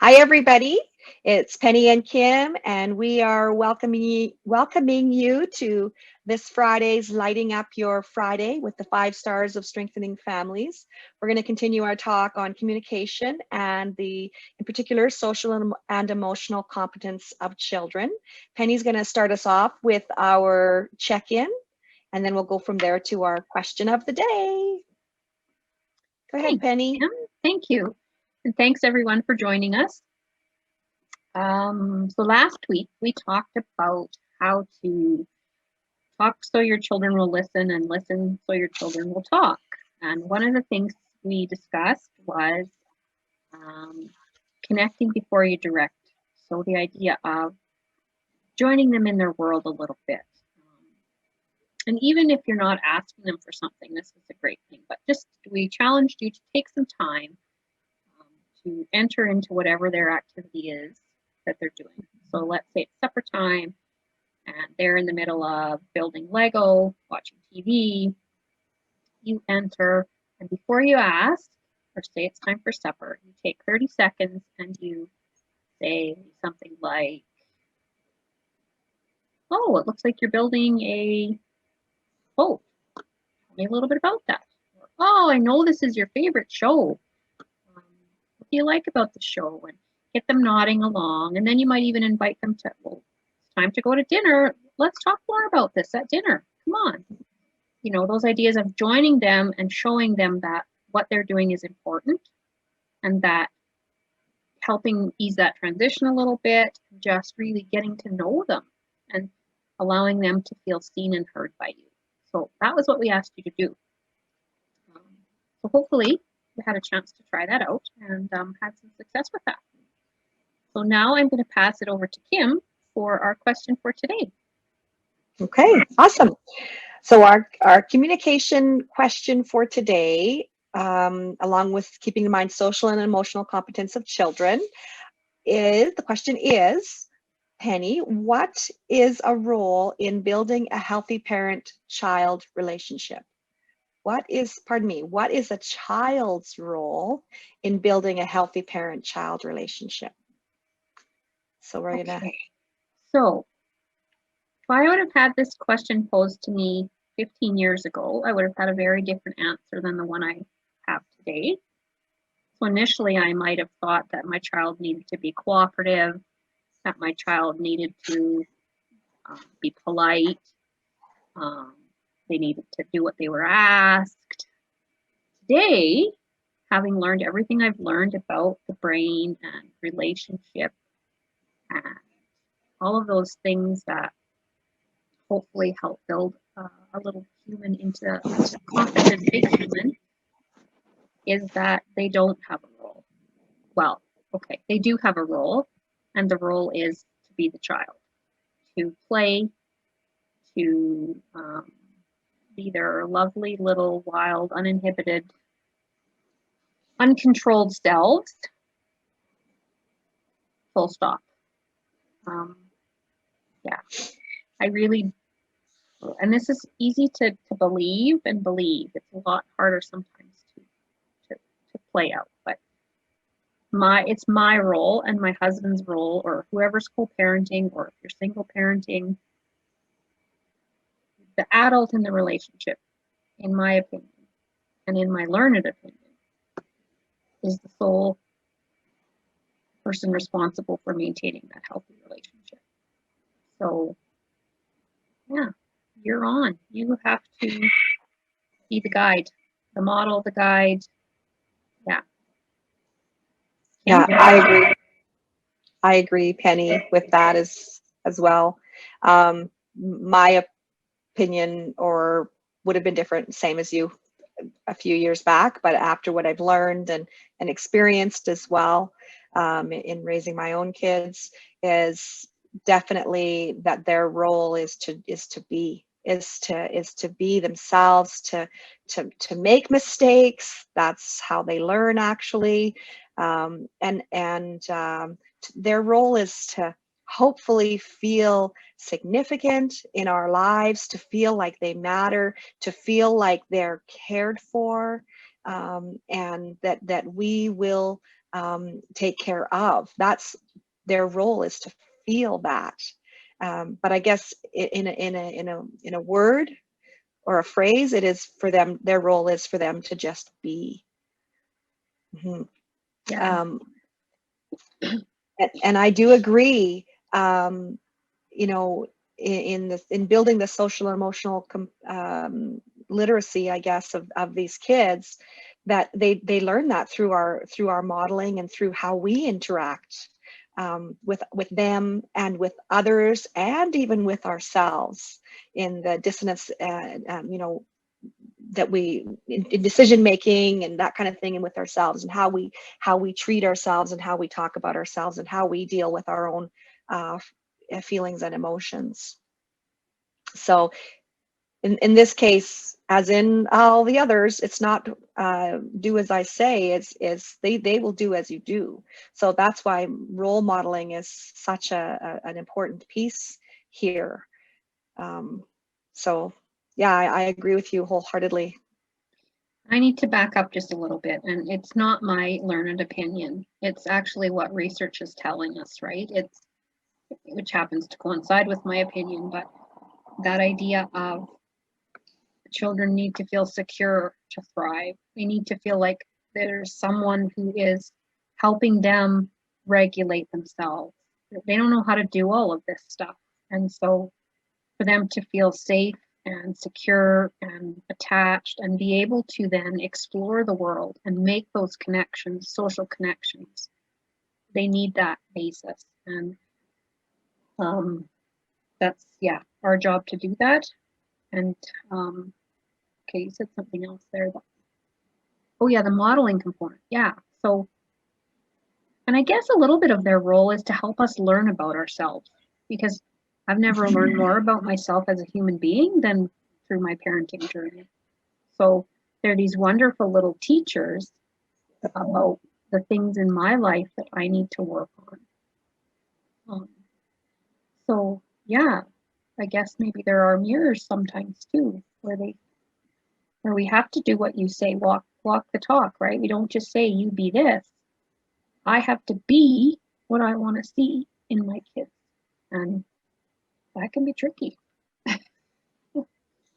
Hi, everybody. It's Penny and Kim, and we are welcoming you to this Friday's Lighting Up Your Friday with the 5 stars of strengthening families. We're going to continue our talk on communication and in particular, social and emotional competence of children. Penny's going to start us off with our check-in, and then we'll go from there to our question of the day. Go ahead, Thanks, Penny. Kim. Thank you. And thanks everyone for joining us. So last week we talked about how to talk so your children will listen and listen so your children will talk. And one of the things we discussed was connecting before you direct. So the idea of joining them in their world a little bit. And even if you're not asking them for something, this is a great thing. But we challenged you to take some time to enter into whatever their activity is that they're doing. So let's say it's supper time and they're in the middle of building Lego, watching TV. You enter, and before you ask or say it's time for supper, you take 30 seconds and you say something like, oh, it looks like you're building a boat. Tell me a little bit about that. Or, oh, I know this is your favorite show. What do you like about the show? And get them nodding along. And then you might even invite them to, well, it's time to go to dinner. Let's talk more about this at dinner. Come on. You know, those ideas of joining them and showing them that what they're doing is important and that helping ease that transition a little bit, just really getting to know them and allowing them to feel seen and heard by you. So that was what we asked you to do. So hopefully you had a chance to try that out and had some success with that. So now I'm going to pass it over to Kim for our question for today. Okay, awesome. So our communication question for today, along with keeping in mind social and emotional competence of children, the question is, Penny, what is a role in building a healthy parent-child relationship? What is a child's role in building a healthy parent-child relationship? So we're gonna. So if I would have had this question posed to me 15 years ago, I would have had a very different answer than the one I have today. So initially, I might have thought that my child needed to be cooperative, that my child needed to be polite, they needed to do what they were asked. Today, having learned everything I've learned about the brain and relationship and all of those things that hopefully help build a little human into a competent big human, is that they don't have a role. Well, okay, they do have a role, and the role is to be the child, to play, to be their lovely little wild, uninhibited, uncontrolled selves. Full stop. Yeah, I really, and this is easy to believe and believe. It's a lot harder sometimes to play out, but it's my role and my husband's role, or whoever's co-parenting, or if you're single parenting, the adult in the relationship, in my opinion, and in my learned opinion, is the sole person responsible for maintaining that healthy relationship. So yeah, you're on. You have to be the guide, the model, the guide. Yeah. Yeah, I agree. I agree, Penny, with that as well. My opinion or would have been different, same as you a few years back, but after what I've learned and experienced as well in raising my own kids, is definitely that their role is to be themselves, to make mistakes. That's how they learn, actually. Their role is to hopefully feel significant in our lives, to feel like they matter, to feel like they're cared for, and that we will take care of. That's their role, is to feel that. But I guess in a word or a phrase, it is for them. Their role is for them to just be. Mm-hmm. Yeah. And I do agree. You know, in building the social and emotional literacy, I guess, of these kids, that they learn that through our modeling and through how we interact with them and with others, and even with ourselves, in the dissonance, you know, that we in decision making and that kind of thing, and with ourselves, and how we treat ourselves, and how we talk about ourselves, and how we deal with our own feelings and emotions. So in this case, as in all the others, it's not do as I say, it's they will do as you do. So that's why role modeling is such an important piece here. So yeah, I agree with you wholeheartedly. I need to back up just a little bit, and it's not my learned opinion. It's actually what research is telling us, right? Which happens to coincide with my opinion, but that idea of children need to feel secure to thrive. They need to feel like there's someone who is helping them regulate themselves. They don't know how to do all of this stuff. And so for them to feel safe and secure and attached and be able to then explore the world and make those connections, social connections, they need that basis. And that's, yeah, our job to do that. And okay, you said something else there. Oh yeah, the modeling component. Yeah. So, and I guess a little bit of their role is to help us learn about ourselves, because I've never learned more about myself as a human being than through my parenting journey. So they're these wonderful little teachers about the things in my life that I need to work on. So yeah, I guess maybe there are mirrors sometimes too, where we have to do what you say, walk the talk, right? We don't just say you be this. I have to be what I want to see in my kids, and that can be tricky.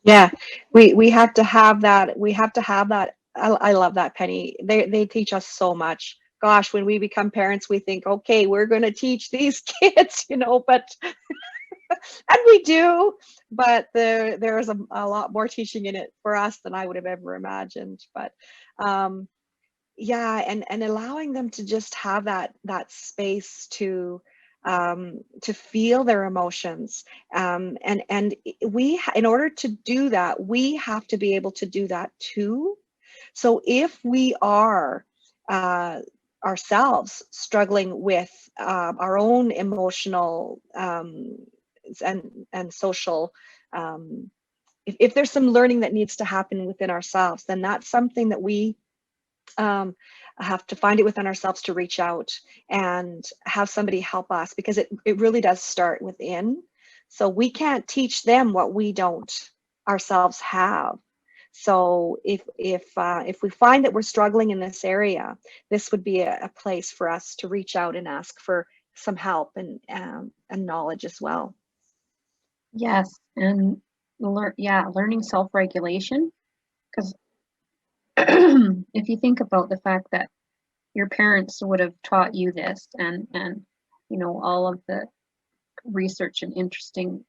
Yeah, we have to have that. We have to have that. I love that, Penny. They teach us so much. Gosh, when we become parents, we think, okay, we're going to teach these kids, you know, but and we do, but there is a lot more teaching in it for us than I would have ever imagined. But yeah, and allowing them to just have that space to feel their emotions, and in order to do that, we have to be able to do that too. So if we are ourselves struggling with our own emotional and social, if there's some learning that needs to happen within ourselves, then that's something that we have to find it within ourselves, to reach out and have somebody help us, because it really does start within. So we can't teach them what we don't ourselves have. So if we find that we're struggling in this area, this would be a place for us to reach out and ask for some help and knowledge as well. Yes, and learning self-regulation, because if you think about the fact that your parents would have taught you this, and you know, all of the research and interesting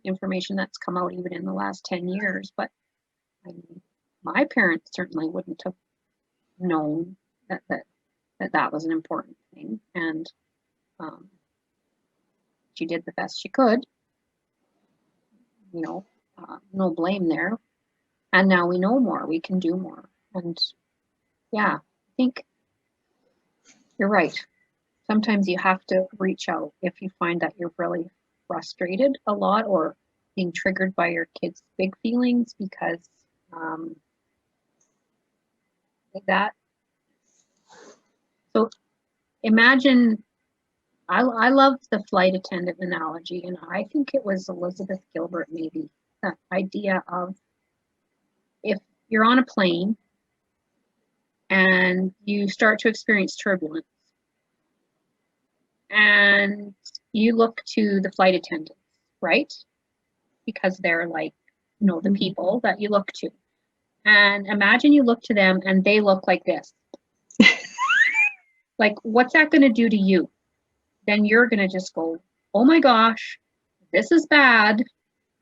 information that's come out even in the last 10 years, but I mean, my parents certainly wouldn't have known that was an important thing, and um, she did the best she could, you know, no blame there. And now we know more, we can do more. And yeah, I think you're right. Sometimes you have to reach out if you find that you're really frustrated a lot, or being triggered by your kids' big feelings, because um, that. So imagine, I love the flight attendant analogy, and I think it was Elizabeth Gilbert, maybe, that idea of, if you're on a plane and you start to experience turbulence. And you look to the flight attendants, right? Because they're like, the people that you look to. And imagine you look to them and they look like this. Like, what's that going to do to you? Then you're going to just go, oh my gosh, this is bad.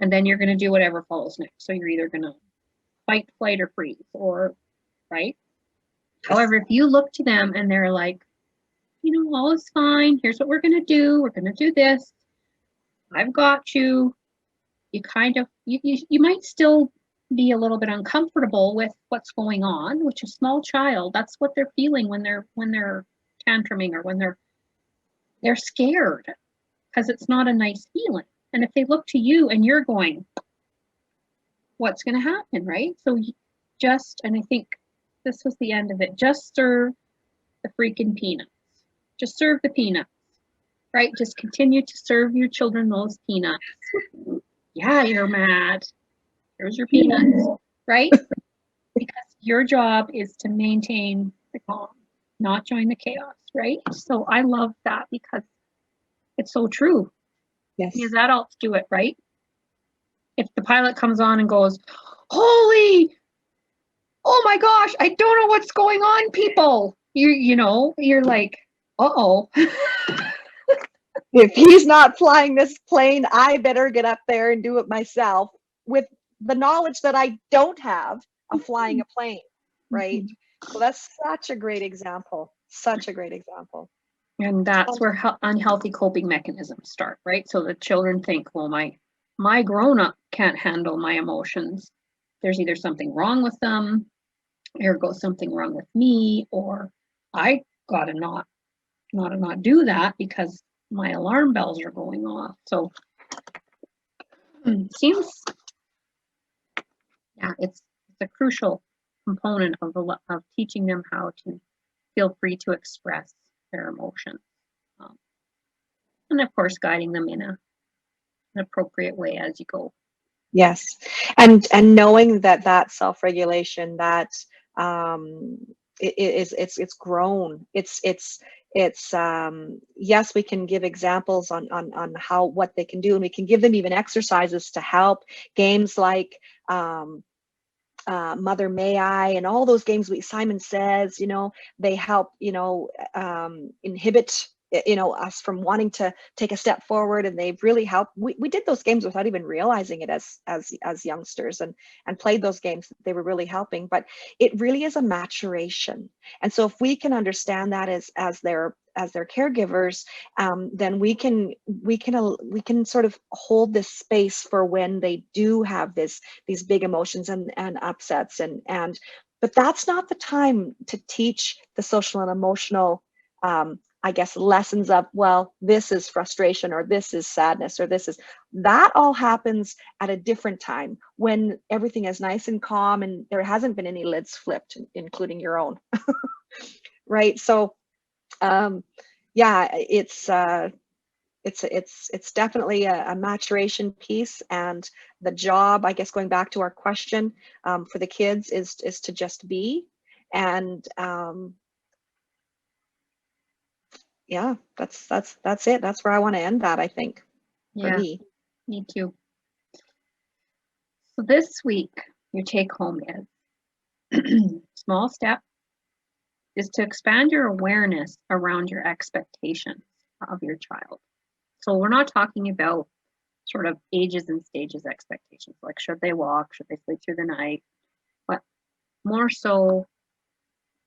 And then you're going to do whatever follows next. So you're either going to fight, flight, or freeze, or, right? However, if you look to them and they're like, all is fine. Here's what we're going to do. We're going to do this. I've got you. You kind of, you might still be a little bit uncomfortable with what's going on, which a small child, that's what they're feeling when they're tantruming, or when they're scared, because it's not a nice feeling. And if they look to you and you're going, what's going to happen, right? So and I think this was the end of it, just serve the freaking peanuts. Just serve the peanuts, right? Just continue to serve your children those peanuts. Yeah, you're mad. Here's your peanuts, right? Because your job is to maintain the calm, not join the chaos, right? So I love that because it's so true. Yes. Because adults do it, right? If the pilot comes on and goes, holy, oh my gosh, I don't know what's going on, people. You're like, uh-oh. If he's not flying this plane, I better get up there and do it myself, with the knowledge that I don't have of flying a plane, right? So that's such a great example. Such a great example. And that's where unhealthy coping mechanisms start, right? So the children think, well, my grown-up can't handle my emotions. There's either something wrong with them, or goes something wrong with me, or I gotta not do that because my alarm bells are going off. So seems, yeah, it's a crucial component of teaching them how to feel free to express their emotions, and of course guiding them in an appropriate way as you go. Yes, and knowing that self-regulation, that it's grown. It's yes, we can give examples on how, what they can do, and we can give them even exercises to help. Games like Mother May I, and all those games, Simon Says, they help, inhibit, us from wanting to take a step forward, and they've really helped. We did those games without even realizing it as youngsters, and played those games. They were really helping, but it really is a maturation. And so if we can understand that as their caregivers, then we can sort of hold this space for when they do have these big emotions and upsets, but that's not the time to teach the social and emotional, I guess, lessons of, well, this is frustration, or this is sadness, or that all happens at a different time, when everything is nice and calm and there hasn't been any lids flipped, including your own. Right? So yeah, it's definitely a maturation piece, and the job, I guess, going back to our question, for the kids is to just be, and yeah, that's it. That's where I want to end that, I think, for me. Me too. So this week, your take home is small step is to expand your awareness around your expectations of your child. So we're not talking about sort of ages and stages expectations, like should they walk, should they sleep through the night, but more so,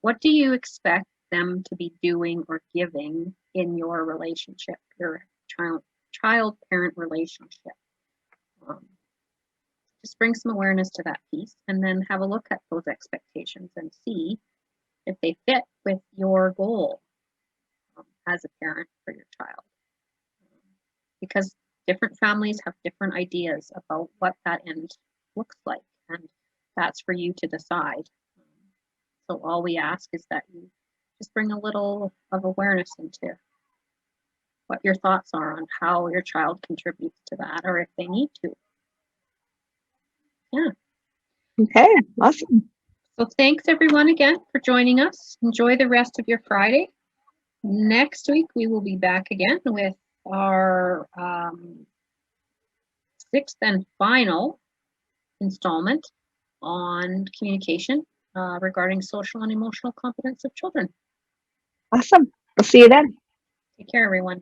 what do you expect them to be doing or giving in your relationship, your child-parent relationship? Just bring some awareness to that piece, and then have a look at those expectations and see if they fit with your goal as a parent for your child. Because different families have different ideas about what that end looks like, and that's for you to decide. So all we ask is that you just bring a little of awareness into what your thoughts are on how your child contributes to that, or if they need to. Yeah. Okay, awesome. So thanks everyone again for joining us. Enjoy the rest of your Friday. Next week, we will be back again with our 6th and final installment on communication regarding social and emotional competence of children. Awesome. We'll see you then. Take care, everyone.